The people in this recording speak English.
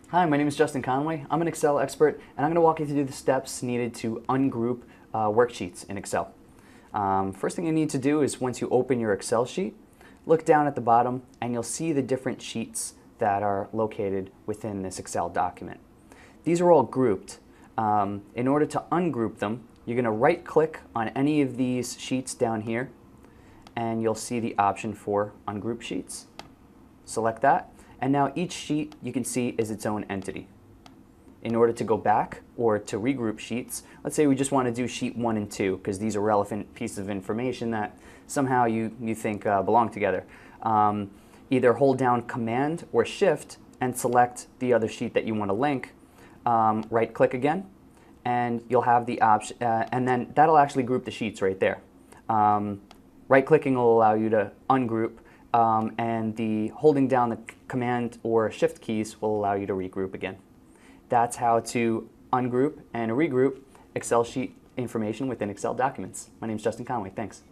Hi, my name is Justin Conway. I'm an Excel expert, and I'm going to walk you through the steps needed to ungroup worksheets in Excel. First thing you need to do is, once you open your Excel sheet, look down at the bottom and you'll see the different sheets that are located within this Excel document. These are all grouped. In order to ungroup them, you're going to right-click on any of these sheets down here, and you'll see the option for Ungroup Sheets. Select that, and now each sheet you can see is its own entity. In order to go back or to regroup sheets, let's say we just want to do sheet 1 and 2 because these are relevant pieces of information that somehow you think belong together. Either hold down Command or Shift and select the other sheet that you want to link. Right-click again, and you'll have the option, and then that'll actually group the sheets right there. Right-clicking will allow you to ungroup, and the holding down the Command or Shift keys will allow you to regroup again. That's how to ungroup and regroup Excel sheet information within Excel documents. My name is Justin Conway. Thanks.